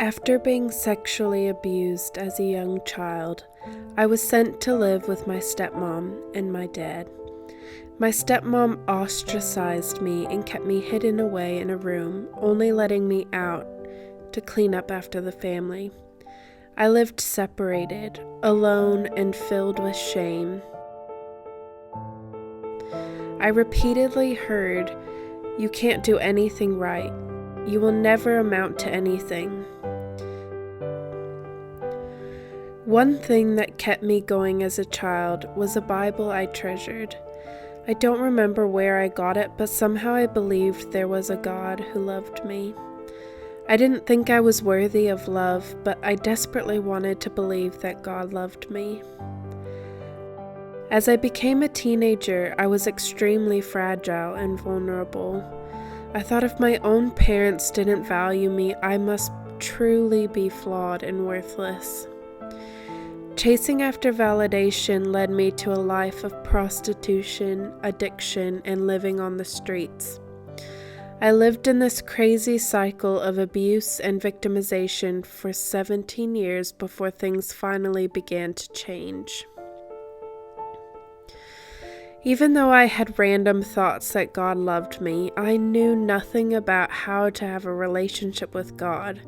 After being sexually abused as a young child, I was sent to live with my stepmom and my dad. My stepmom ostracized me and kept me hidden away in a room, only letting me out to clean up after the family. I lived separated, alone, and filled with shame. I repeatedly heard, "You can't do anything right. You will never amount to anything." One thing that kept me going as a child was a Bible I treasured. I don't remember where I got it, but somehow I believed there was a God who loved me. I didn't think I was worthy of love, but I desperately wanted to believe that God loved me. As I became a teenager, I was extremely fragile and vulnerable. I thought if my own parents didn't value me, I must truly be flawed and worthless. Chasing after validation led me to a life of prostitution, addiction, and living on the streets. I lived in this crazy cycle of abuse and victimization for 17 years before things finally began to change. Even though I had random thoughts that God loved me, I knew nothing about how to have a relationship with God.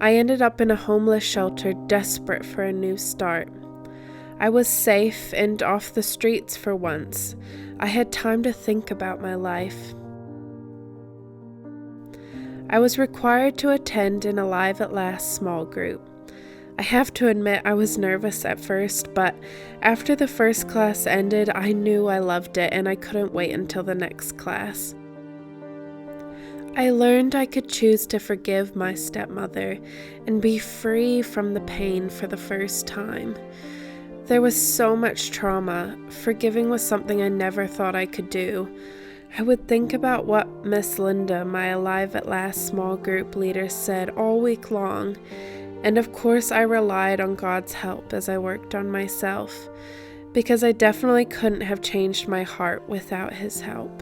I ended up in a homeless shelter, desperate for a new start. I was safe and off the streets for once. I had time to think about my life. I was required to attend an Alive at Last small group. I have to admit I was nervous at first, but after the first class ended, I knew I loved it and I couldn't wait until the next class. I learned I could choose to forgive my stepmother and be free from the pain for the first time. There was so much trauma. Forgiving was something I never thought I could do. I would think about what Miss Linda, my Alive at Last small group leader, said all week long, and of course I relied on God's help as I worked on myself, because I definitely couldn't have changed my heart without His help.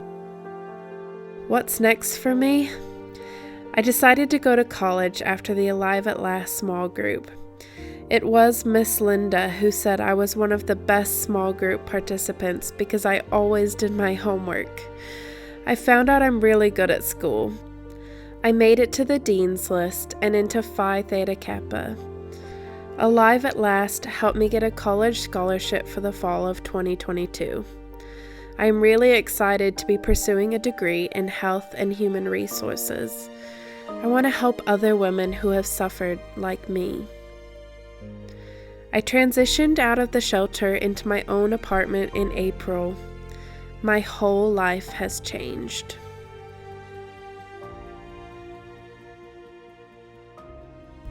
What's next for me? I decided to go to college after the Alive at Last small group. It was Miss Linda who said I was one of the best small group participants because I always did my homework. I found out I'm really good at school. I made it to the Dean's List and into Phi Theta Kappa. Alive at Last helped me get a college scholarship for the fall of 2022. I am really excited to be pursuing a degree in health and human resources. I want to help other women who have suffered like me. I transitioned out of the shelter into my own apartment in April. My whole life has changed.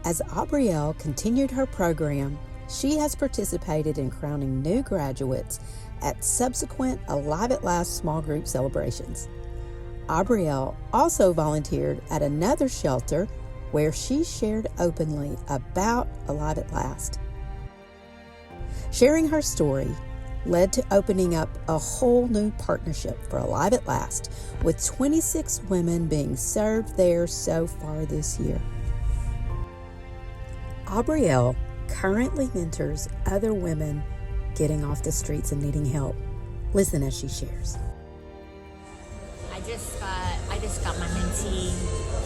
As Aubrielle continued her program, she has participated in crowning new graduates at subsequent Alive at Last small group celebrations. Aubrielle also volunteered at another shelter where she shared openly about Alive at Last. Sharing her story led to opening up a whole new partnership for Alive at Last, with 26 women being served there so far this year. Aubrielle currently mentors other women getting off the streets and needing help. Listen as she shares. I just got my mentee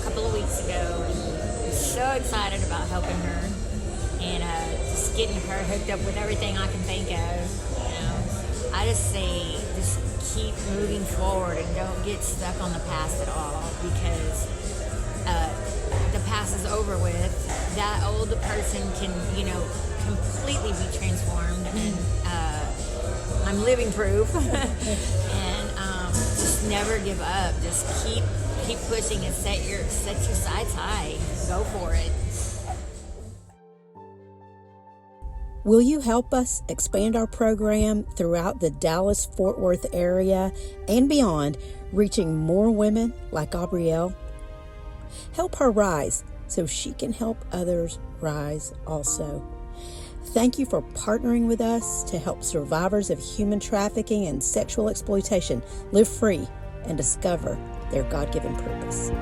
a couple of weeks ago, and I'm so excited about helping her and just getting her hooked up with everything I can think of. You know, I just say just keep moving forward and don't get stuck on the past at all, because the past is over with. That old person can, completely be transformed, and I'm living proof. And just never give up. Just keep pushing and set your sights high. Go for it. Will you help us expand our program throughout the Dallas-Fort Worth area and beyond, reaching more women like Aubrielle? Help her rise so she can help others rise also. Thank you for partnering with us to help survivors of human trafficking and sexual exploitation live free and discover their God-given purpose.